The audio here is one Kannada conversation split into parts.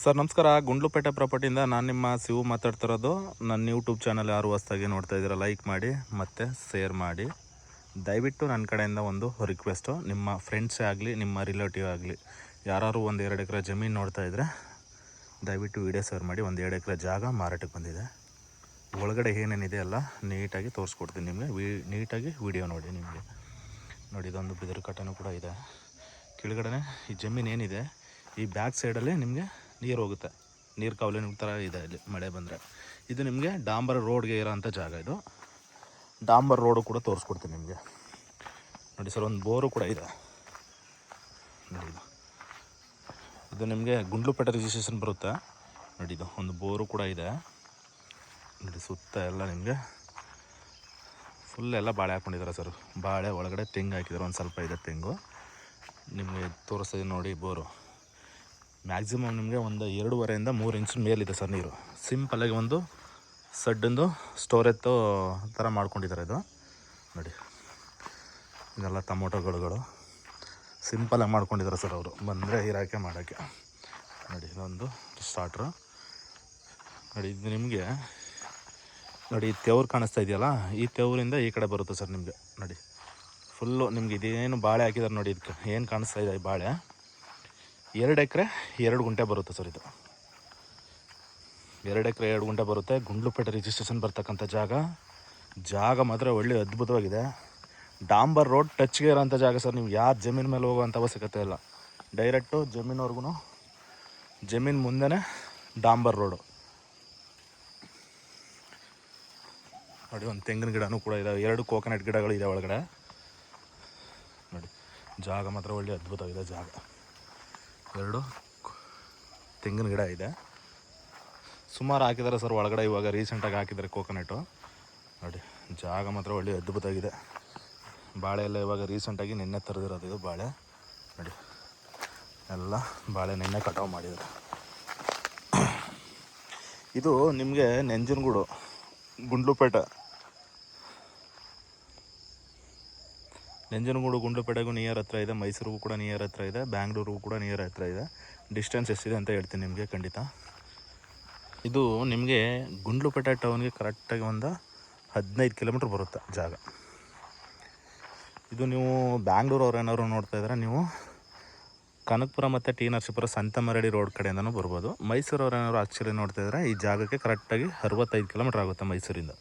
ಸರ್ ನಮಸ್ಕಾರ. ಗುಂಡ್ಲುಪೇಟೆ ಪ್ರಾಪರ್ಟಿಯಿಂದ ನಾನು ನಿಮ್ಮ ಶಿವು ಮಾತಾಡ್ತಿರೋದು. ನನ್ನ ಯೂಟ್ಯೂಬ್ ಚಾನಲ್ ಯಾರು ಹೊಸ್ದಾಗಿ ನೋಡ್ತಾ ಇದ್ದೀರಾ ಲೈಕ್ ಮಾಡಿ ಮತ್ತು ಶೇರ್ ಮಾಡಿ. ದಯವಿಟ್ಟು ನನ್ನ ಕಡೆಯಿಂದ ಒಂದು ರಿಕ್ವೆಸ್ಟು, ನಿಮ್ಮ ಫ್ರೆಂಡ್ಸೇ ಆಗಲಿ ನಿಮ್ಮ ರಿಲೇಟಿವ್ ಆಗಲಿ ಯಾರು 1-2 ಎಕರೆ ಜಮೀನು ನೋಡ್ತಾ ಇದ್ದರೆ ದಯವಿಟ್ಟು ವಿಡಿಯೋ ಶೇರ್ ಮಾಡಿ. 1-2 ಎಕರೆ ಜಾಗ ಮಾರಾಟಕ್ಕೆ ಬಂದಿದೆ. ಒಳಗಡೆ ಏನೇನಿದೆ ಎಲ್ಲ ನೀಟಾಗಿ ತೋರಿಸ್ಕೊಡ್ತೀನಿ ನಿಮಗೆ. ನೀಟಾಗಿ ವಿಡಿಯೋ ನೋಡಿ. ನಿಮಗೆ ನೋಡಿ, ಇದೊಂದು ಬಿದಿರು ಕಟ್ಟೆನೂ ಕೂಡ ಇದೆ. ಕೆಳಗಡೆ ಈ ಜಮೀನು ಏನಿದೆ ಈ ಬ್ಯಾಕ್ ಸೈಡಲ್ಲಿ ನಿಮಗೆ ನೀರು ಹೋಗುತ್ತೆ. ನೀರು ಕಾವಲಿನ ಥರ ಇದೆ ಇಲ್ಲಿ ಮಳೆ ಬಂದರೆ. ಇದು ನಿಮಗೆ ಡಾಂಬರ್ ರೋಡ್ಗೆ ಇರೋಂಥ ಜಾಗ. ಇದು ಡಾಂಬರ್ ರೋಡು ಕೂಡ ತೋರಿಸ್ಕೊಡ್ತೀನಿ ನಿಮಗೆ. ನೋಡಿ ಸರ್, ಒಂದು ಬೋರು ಕೂಡ ಇದೆ ನೋಡಿ. ಇದು ನಿಮಗೆ ಗುಂಡ್ಲುಪೇಟೆ ರಿಜಿಸ್ಟ್ರೇಷನ್ ಬರುತ್ತೆ ನೋಡಿ. ಇದು ಒಂದು ಬೋರು ಕೂಡ ಇದೆ ನೋಡಿ. ಸುತ್ತ ಎಲ್ಲ ನಿಮಗೆ ಫುಲ್ ಎಲ್ಲ ಬಾಳೆ ಹಾಕ್ಕೊಂಡಿದ್ದಾರೆ ಸರ್. ಬಾಳೆ ಒಳಗಡೆ ತೆಂಗು ಹಾಕಿದ್ದಾರೆ. ಒಂದು ಸ್ವಲ್ಪ ಇದೆ ತೆಂಗು. ನಿಮಗೆ ತೋರಿಸ್ತೀನಿ ನೋಡಿ. ಬೋರು ಮ್ಯಾಕ್ಸಿಮಮ್ ನಿಮಗೆ ಒಂದು 2.5 3 ಇಂಚ್ ಮೇಲಿದೆ ಸರ್ ನೀರು. ಸಿಂಪಲಾಗಿ ಒಂದು ಸಡ್ಡಿಂದು ಸ್ಟೋರೇಜ್ ಥರ ಮಾಡ್ಕೊಂಡಿದ್ದಾರೆ ಇದು ನೋಡಿ. ಇದೆಲ್ಲ ಟೊಮೊಟೊಗಳು ಸಿಂಪಲಾಗಿ ಮಾಡ್ಕೊಂಡಿದ್ದಾರೆ ಸರ್ ಅವರು ಬಂದರೆ ಇರೋಕ್ಕೆ ಮಾಡೋಕ್ಕೆ ನೋಡಿ. ಇದೊಂದು ಸ್ಟಾರ್ಟ್ರು ನೋಡಿ. ಇದು ನಿಮಗೆ ನೋಡಿ, ತೆವ್ರು ಕಾಣಿಸ್ತಾ ಇದೆಯಲ್ಲ, ಈ ತೆವರಿಂದ ಈ ಕಡೆ ಬರುತ್ತೆ ಸರ್ ನಿಮಗೆ ನೋಡಿ. ಫುಲ್ಲು ನಿಮ್ಗೆ ಇದೇನು ಬಾಳೆ ಹಾಕಿದ್ದಾರೆ ನೋಡಿ. ಇದಕ್ಕೆ ಏನು ಕಾಣಿಸ್ತಾ ಇದೆ ಈ ಬಾಳೆ 2 ಎಕರೆ 2 ಗುಂಟೆ ಬರುತ್ತೆ ಸರ್. ಇದು 2 ಎಕರೆ 2 ಗುಂಟೆ ಬರುತ್ತೆ. ಗುಂಡ್ಲುಪೇಟೆ ರಿಜಿಸ್ಟ್ರೇಷನ್ ಬರ್ತಕ್ಕಂಥ ಜಾಗ ಮಾತ್ರ ಒಳ್ಳೆ ಅದ್ಭುತವಾಗಿದೆ. ಡಾಂಬರ್ ರೋಡ್ ಟಚ್ಗೆ ಇರೋಂಥ ಜಾಗ ಸರ್. ನೀವು ಯಾವ ಜಮೀನು ಮೇಲೆ ಹೋಗುವಂಥ ಅವಶ್ಯಕತೆ ಇಲ್ಲ. ಡೈರೆಕ್ಟು ಜಮೀನವರೆಗೂ, ಜಮೀನು ಮುಂದೆನೇ ಡಾಂಬರ್ ರೋಡು ನೋಡಿ. ಒಂದು ತೆಂಗಿನ ಗಿಡನೂ ಕೂಡ ಇದೆ. 2 ಕೋಕೋನಟ್ ಗಿಡಗಳು ಇದೆ ಒಳಗಡೆ ನೋಡಿ. ಜಾಗ ಮಾತ್ರ ಒಳ್ಳೆ ಅದ್ಭುತವಾಗಿದೆ ಜಾಗ. 2 ತೆಂಗಿನ ಗಿಡ ಇದೆ. ಸುಮಾರು ಹಾಕಿದ್ದಾರೆ ಸರ್ ಒಳಗಡೆ. ಇವಾಗ ರೀಸೆಂಟಾಗಿ ಹಾಕಿದ್ದಾರೆ ಕೋಕೋನಟ್ಟು ನೋಡಿ. ಜಾಗ ಮಾತ್ರ ಒಳ್ಳೆ ಅದ್ಭುತವಾಗಿದೆ. ಬಾಳೆ ಎಲ್ಲ ಇವಾಗ ರೀಸೆಂಟಾಗಿ ನಿನ್ನೆ ತರದಿರೋದು ಇದು ಬಾಳೆ ನೋಡಿ. ಎಲ್ಲ ಬಾಳೆ ನಿನ್ನೆ ಕಟಾವು ಮಾಡಿದ್ದಾರೆ. ಇದು ನಿಮಗೆ ನಂಜನಗೂಡು, ಗುಂಡ್ಲುಪೇಟೆಗೂ ನಿಯರ್ ಹತ್ರ ಇದೆ. ಮೈಸೂರಿಗೂ ಕೂಡ ನಿಯರ್ ಹತ್ರ ಇದೆ. ಬ್ಯಾಂಗ್ಳೂರಿಗೂ ಕೂಡ ನಿಯರ್ ಹತ್ರ ಇದೆ. ಡಿಸ್ಟೆನ್ಸ್ ಎಷ್ಟಿದೆ ಅಂತ ಹೇಳ್ತೀನಿ ನಿಮಗೆ ಖಂಡಿತ. ಇದು ನಿಮಗೆ ಗುಂಡ್ಲುಪೇಟೆ ಟೌನ್ಗೆ ಕರೆಕ್ಟಾಗಿ ಒಂದು 15 ಕಿಲೋಮೀಟ್ರ್ ಬರುತ್ತೆ ಜಾಗ. ಇದು ನೀವು ಬ್ಯಾಂಗ್ಳೂರವ್ರು ಏನಾದ್ರು ನೋಡ್ತಾ ಇದ್ರೆ ನೀವು ಕನಕಪುರ ಮತ್ತು ಟಿ ನರಸೀಪುರ ಸಂತಮರಡಿ ರೋಡ್ ಕಡೆಯಿಂದನೂ ಬರ್ಬೋದು. ಮೈಸೂರವ್ರು ಏನಾದ್ರು ಆ್ಯಕ್ಚುಲಿ ನೋಡ್ತಾ ಇದ್ರೆ ಈ ಜಾಗಕ್ಕೆ ಕರೆಕ್ಟಾಗಿ 65 ಕಿಲೋಮೀಟ್ರ್ ಆಗುತ್ತೆ ಮೈಸೂರಿಂದ.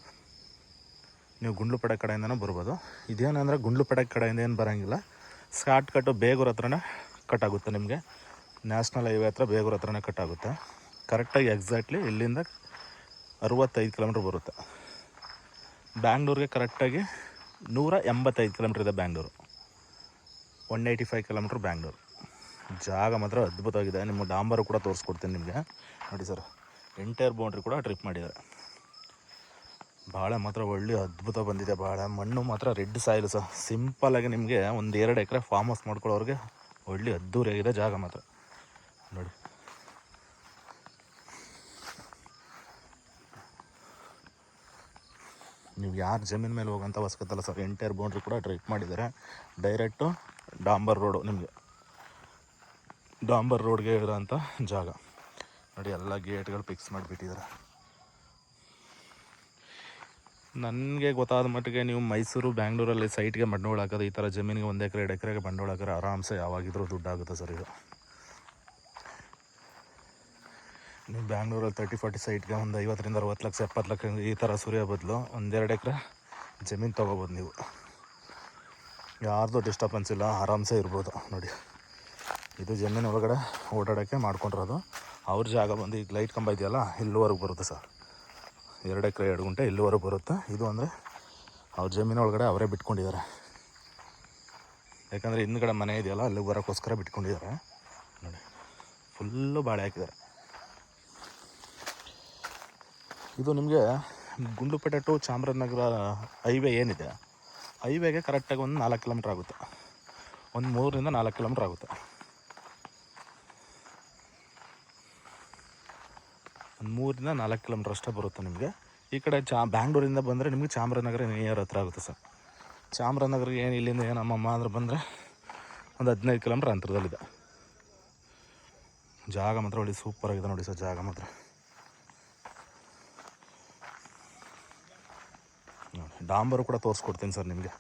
ನೀವು ಗುಂಡ್ಲುಪೇಟೆ ಕಡೆಯಿಂದನೂ ಬರ್ಬೋದು. ಇದೇನಂದರೆ ಗುಂಡ್ಲುಪೇಟೆ ಕಡೆಯಿಂದ ಏನು ಬರೋಂಗಿಲ್ಲ. ಶಾರ್ಟ್ಕಟ್ಟು ಬೇಗೂರು ಹತ್ರನೇ ಕಟ್ಟಾಗುತ್ತೆ. ನಿಮಗೆ ನ್ಯಾಷನಲ್ ಹೈವೇ ಹತ್ರ ಬೇಗೂರು ಹತ್ರನೇ ಕಟ್ಟಾಗುತ್ತೆ. ಕರೆಕ್ಟಾಗಿ ಎಕ್ಸಾಕ್ಟ್ಲಿ ಇಲ್ಲಿಂದ 65 ಕಿಲೋಮೀಟ್ರ್ ಬರುತ್ತೆ. ಬ್ಯಾಂಗ್ಳೂರಿಗೆ ಕರೆಕ್ಟಾಗಿ 185 ಕಿಲೋಮೀಟ್ರ್ ಇದೆ ಬ್ಯಾಂಗ್ಳೂರು. 185 ಕಿಲೋಮೀಟ್ರ್ ಬ್ಯಾಂಗ್ಳೂರು. ಜಾಗ ಮಾತ್ರ ಅದ್ಭುತವಾಗಿದೆ. ನಿಮ್ಮ ಡಾಂಬರು ಕೂಡ ತೋರಿಸ್ಕೊಡ್ತೀನಿ ನಿಮಗೆ ನೋಡಿ ಸರ್. ಎಂಟೈರ್ ಬೌಂಡ್ರಿ ಕೂಡ ಟ್ರಿಪ್ ಮಾಡಿದ್ದಾರೆ. ಬಾಳೆ ಮಾತ್ರ ಒಳ್ಳೆ ಅದ್ಭುತ ಬಂದಿದೆ. ಬಾಳೆ ಮಣ್ಣು ಮಾತ್ರ ರೆಡ್ ಸಾಯಿಲ್ ಸರ್. ಸಿಂಪಲಾಗಿ ನಿಮಗೆ 1-2 ಎಕರೆ ಫಾರ್ಮ್ ಹೌಸ್ ಮಾಡ್ಕೊಳ್ಳೋರಿಗೆ ಒಳ್ಳೆ ಅದ್ದೂರಿಯಾಗಿದೆ ಜಾಗ ಮಾತ್ರ ನೋಡಿ. ನೀವು ಯಾರು ಜಮೀನು ಮೇಲೆ ಹೋಗೋಂಥ ಅವಶ್ಯಕತೆ ಇಲ್ಲ ಸರ್. ಎಂಟೈರ್ ಬೌಂಡ್ರಿ ಕೂಡ ಟ್ರಿಪ್ ಮಾಡಿದ್ದಾರೆ. ಡೈರೆಕ್ಟು ಡಾಂಬರ್ ರೋಡು, ನಿಮಗೆ ಡಾಂಬರ್ ರೋಡ್ಗೆ ಇರೋಂಥ ಜಾಗ ನೋಡಿ. ಎಲ್ಲ ಗೇಟ್ಗಳು ಫಿಕ್ಸ್ ಮಾಡಿಬಿಟ್ಟಿದ್ದಾರೆ. ನನಗೆ ಗೊತ್ತಾದ ಮಟ್ಟಿಗೆ ನೀವು ಮೈಸೂರು ಬ್ಯಾಂಗ್ಳೂರಲ್ಲಿ ಸೈಟ್ಗೆ ಬಂಡವಾಳ ಹಾಕೋದು, ಈ ಥರ ಜಮೀನಿಗೆ 1 ಎಕರೆ 2 ಎಕರೆಗೆ ಬಂಡವಾಳ ಹಾಕಿದ್ರೆ ಆರಾಮ್ಸೆ ಯಾವಾಗಿದ್ರೂ ದುಡ್ಡಾಗುತ್ತೆ ಸರ್. ಇದು ನೀವು ಬ್ಯಾಂಗ್ಳೂರಲ್ಲಿ 30-40 ಸೈಟ್ಗೆ ಒಂದು 50-60 ಲಕ್ಷ 70 ಲಕ್ಷ ಈ ಥರ ಸುರಿಯೋ ಬದಲು 1-2 ಎಕರೆ ಜಮೀನು ತೊಗೋಬೋದು ನೀವು. ಯಾರ್ದು ಡಿಸ್ಟರ್ಬೆನ್ಸ್ ಇಲ್ಲ, ಆರಾಮ್ಸೆ ಇರ್ಬೋದು ನೋಡಿ. ಇದು ಜಮೀನು ಒಳಗಡೆ ಓಡಾಡೋಕ್ಕೆ ಮಾಡ್ಕೊಂಡಿರೋದು. ಅವ್ರ ಜಾಗ ಬಂದು ಈಗ ಲೈಟ್ ಕಂಬ ಇದೆಯಲ್ಲ, ಇಲ್ಲಿವರೆಗೆ ಬರುತ್ತೆ ಸರ್. 2 ಎಕರೆ 2 ಗುಂಟೆ ಇಲ್ಲಿವರೆಗೆ ಬರುತ್ತೆ. ಇದು ಅಂದರೆ ಅವ್ರ ಜಮೀನು ಒಳಗಡೆ ಅವರೇ ಬಿಟ್ಕೊಂಡಿದ್ದಾರೆ. ಯಾಕಂದರೆ ಹಿಂದ್ಗಡೆ ಮನೆ ಇದೆಯಲ್ಲ, ಅಲ್ಲಿಗೆ ಬರೋಕ್ಕೋಸ್ಕರ ಬಿಟ್ಕೊಂಡಿದ್ದಾರೆ ನೋಡಿ. ಫುಲ್ಲು ಬಾಳೆ ಹಾಕಿದ್ದಾರೆ. ಇದು ನಿಮಗೆ ಗುಂಡ್ಲುಪೇಟೆ ಟು ಚಾಮರಾಜನಗರ ಹೈವೇ ಏನಿದೆ, ಹೈವೇಗೆ ಕರೆಕ್ಟಾಗಿ ಒಂದು 4 ಕಿಲೋಮೀಟ್ರ್ ಆಗುತ್ತೆ. ಒಂದು 3-4 ಕಿಲೋಮೀಟ್ರ್ ಆಗುತ್ತೆ. ಒಂದು 3-4 ಕಿಲೋಮೀಟ್ರ್ ಅಷ್ಟೇ ಬರುತ್ತೆ ನಿಮಗೆ. ಈ ಕಡೆ ಬ್ಯಾಂಗ್ಳೂರಿಂದ ಬಂದರೆ ನಿಮಗೆ ಚಾಮರಾಜನಗರ ನಿಯರ್ ಹತ್ರ ಆಗುತ್ತೆ ಸರ್. ಚಾಮರಾಜನಗರ ಏನು ಇಲ್ಲಿಂದ ಏನಮ್ಮಮ್ಮ ಅಂದ್ರೆ ಬಂದರೆ ಒಂದು 15 ಕಿಲೋಮೀಟ್ರ್ ಅಂತರದಲ್ಲಿದೆ. ಜಾಗ ಮಾತ್ರ ಒಳ್ಳೆ ಸೂಪರಾಗಿದೆ ನೋಡಿ ಸರ್. ಜಾಗ ಮಾತ್ರ ನೋಡಿ, ಡಾಂಬರು ಕೂಡ ತೋರಿಸ್ಕೊಡ್ತೀನಿ ಸರ್ ನಿಮಗೆ.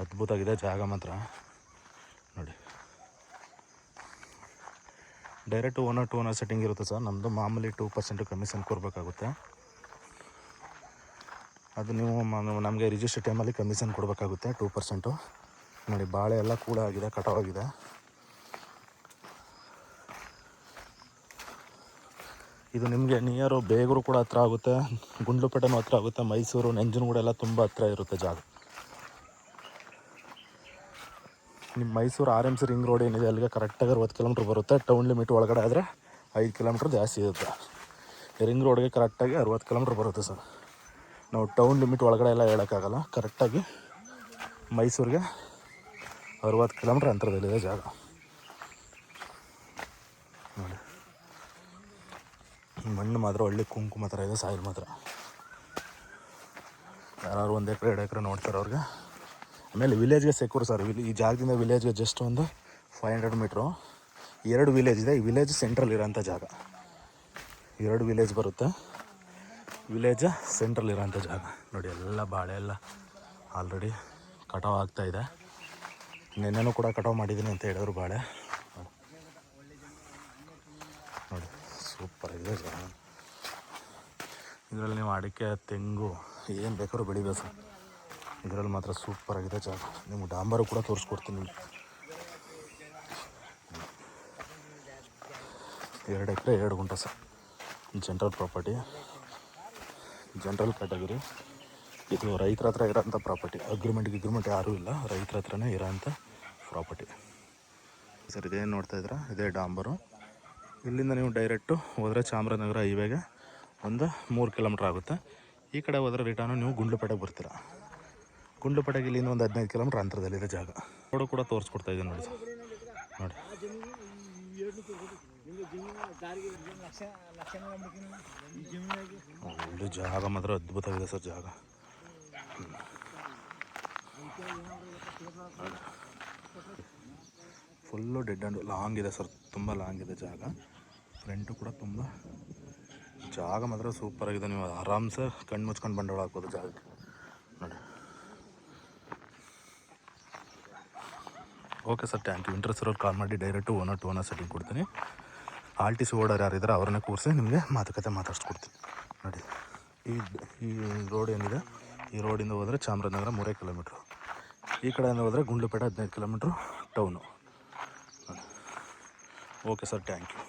ಅದ್ಭುತವಾಗಿದೆ ಜಾಗ ಮಾತ್ರ ನೋಡಿ. ಡೈರೆಕ್ಟ್ ಓನರ್ ಸೆಟ್ಟಿಂಗ್ ಇರುತ್ತೆ ಸರ್. ನಮ್ಮದು ಮಾಮೂಲಿ 2% ಕಮಿಷನ್ ಕೊಡಬೇಕಾಗುತ್ತೆ. ಅದು ನೀವು ನಮಗೆ ರಿಜಿಸ್ಟರ್ ಟೈಮಲ್ಲಿ ಕಮಿಷನ್ ಕೊಡಬೇಕಾಗುತ್ತೆ 2%. ನೋಡಿ, ಬಾಳೆ ಎಲ್ಲ ಕೂಡ ಆಗಿದೆ, ಕಟಾವಾಗಿದೆ. ಇದು ನಿಮಗೆ ನಿಯರು ಬೇಗೂರು ಕೂಡ ಹತ್ರ ಆಗುತ್ತೆ, ಗುಂಡ್ಲುಪೇಟೆನೂ ಹತ್ರ ಆಗುತ್ತೆ, ಮೈಸೂರು ನಂಜನಗೂಡು ಎಲ್ಲ ತುಂಬ ಹತ್ರ ಇರುತ್ತೆ ಜಾಗ. ನಿಮ್ಮ ಮೈಸೂರು RMC ರಿಂಗ್ ರೋಡ್ ಏನಿದೆ ಅಲ್ಲಿಗೆ ಕರೆಕ್ಟಾಗಿ 60 ಕಿಲೋಮೀಟ್ರ್ ಬರುತ್ತೆ. ಟೌನ್ ಲಿಮಿಟ್ ಒಳಗಡೆ ಆದರೆ 5 ಕಿಲೋಮೀಟ್ರ್ ಜಾಸ್ತಿ ಇರುತ್ತೆ. ರಿಂಗ್ ರೋಡ್ಗೆ ಕರೆಕ್ಟಾಗಿ 60 ಕಿಲೋಮೀಟ್ರ್ ಬರುತ್ತೆ ಸರ್. ನಾವು ಟೌನ್ ಲಿಮಿಟ್ ಒಳಗಡೆ ಎಲ್ಲ ಹೇಳೋಕ್ಕಾಗಲ್ಲ. ಕರೆಕ್ಟಾಗಿ ಮೈಸೂರಿಗೆ 60 ಕಿಲೋಮೀಟ್ರ್ ಅಂತರದಲ್ಲಿದೆ ಜಾಗ ನೋಡಿ. ಮಣ್ಣು ಮಾತ್ರ ಒಳ್ಳೆ ಕುಂಕುಮ ಥರ ಇದೆ, ಸಾಯಿಲ್ ಮಾತ್ರ. ಯಾರು 1 ಎಕರೆ 2 ಎಕರೆ ನೋಡ್ತಾರೆ ಅವ್ರಿಗೆ. ಆಮೇಲೆ ವಿಲೇಜ್ಗೆ ಸೆಕ್ಯೂರ್ ಸರ್. ಈ ಜಾಗದಿಂದ ವಿಲೇಜ್ಗೆ ಜಸ್ಟ್ ಒಂದು 500 ಮೀಟ್ರು. 2 ವಿಲೇಜ್ ಇದೆ. ಈ ವಿಲೇಜ್ ಸೆಂಟ್ರಲ್ ಇರೋಂಥ ಜಾಗ. 2 ವಿಲೇಜ್ ಬರುತ್ತೆ. ವಿಲೇಜ್ ಸೆಂಟ್ರಲ್ ಇರೋಂಥ ಜಾಗ ನೋಡಿ. ಎಲ್ಲ ಬಾಳೆ ಎಲ್ಲ ಆಲ್ರೆಡಿ ಕಟಾವು ಆಗ್ತಾಯಿದೆ. ನೆನ್ನೆನೂ ಕೂಡ ಕಟಾವು ಮಾಡಿದ್ದೀನಿ ಅಂತ ಹೇಳಿದ್ರು ಬಾಳೆ ನೋಡಿ. ಸೂಪರಾಗಿದೆ ಜಾಗ. ಇದರಲ್ಲಿ ನೀವು ಅಡಿಕೆ, ತೆಂಗು ಏನು ಬೇಕಾದ್ರೂ ಬೆಳಿಬೇಕು ಸರ್. ಇದರಲ್ಲಿ ಮಾತ್ರ ಸೂಪರಾಗಿದೆ ಜಾಗ. ನಿಮ್ಗೆ ಡಾಂಬರು ಕೂಡ ತೋರಿಸ್ಕೊಡ್ತೀನಿ. 2 ಎಕರೆ 2 ಗುಂಟೆ sir. General property, general category. ಇದು ರೈತರ ಹತ್ರ ಇರೋಂಥ ಪ್ರಾಪರ್ಟಿ. ಅಗ್ರಿಮೆಂಟ್ ಯಾರೂ ಇಲ್ಲ, ರೈತರ ಹತ್ರನೇ ಇರೋಂಥ ಪ್ರಾಪರ್ಟಿ ಸರ್. ಇದೇನು ನೋಡ್ತಾ ಇದ್ದೀರಾ, ಇದೇ ಡಾಂಬರು. ಇಲ್ಲಿಂದ ನೀವು ಡೈರೆಕ್ಟು ಹೋದರೆ ಚಾಮರಾಜನಗರ ಹೈವೇಗೆ ಒಂದು 3 ಕಿಲೋಮೀಟ್ರ್ ಆಗುತ್ತೆ. ಈ ಕಡೆ ಹೋದರೆ ರಿಟರ್ನು ನೀವು ಗುಂಡ್ಲುಪೇಟೆಗೆ ಬರ್ತೀರಾ. ಗುಂಡ್ಲುಪೇಟೆಗೆ ಇಲ್ಲಿಂದ ಒಂದು 15 ಕಿಲೋಮೀಟ್ರ್ ಅಂತರದಲ್ಲಿದೆ ಜಾಗ. ರೋಡು ಕೂಡ ತೋರಿಸ್ಕೊಡ್ತಾ ಇದ್ದೀನಿ ನೋಡಿ ಸರ್. ನೋಡಿ ಒಳ್ಳೆ ಜಾಗ ಮಾತ್ರ ಅದ್ಭುತವಾಗಿದೆ ಸರ್ ಜಾಗ. ಫುಲ್ಲು ಡೆಡ್ ಆ್ಯಂಡ್ ಲಾಂಗ್ ಇದೆ ಸರ್. ತುಂಬ ಲಾಂಗ್ ಇದೆ ಜಾಗ. ಫ್ರಂಟು ಕೂಡ ತುಂಬ ಜಾಗ ಮಾತ್ರ ಸೂಪರಾಗಿದೆ. ನೀವು ಆರಾಮ್ಸೆ ಕಣ್ಣು ಮುಚ್ಕೊಂಡು ಬಂಡವಾಳ ಹಾಕ್ಬೋದು ಜಾಗಕ್ಕೆ ನೋಡಿ. Okay sir, thank you. Interest ಇರೋರು ಕಾಲ್ ಮಾಡಿ ಡೈರೆಕ್ಟು ಓನರ್ ಸೆಟ್ಟಿಂಗ್ ಕೊಡ್ತೀನಿ. RTC ಓಡರ್ ಯಾರಿದ್ದಾರೆ ಅವ್ರನ್ನೇ ಕೂರಿಸಿ ನಿಮಗೆ ಮಾತುಕತೆ ಮಾತಾಡ್ಸ್ಕೊಡ್ತೀನಿ ನೋಡಿ. ಈ ರೋಡ್ ಏನಿದೆ, ಈ ರೋಡಿಂದ ಹೋದರೆ ಚಾಮರಾಜನಗರ 3 ಕಿಲೋಮೀಟ್ರು. ಈ ಕಡೆಯಿಂದ ಹೋದರೆ Gundlupet 15 kilometre town. Okay sir, thank you.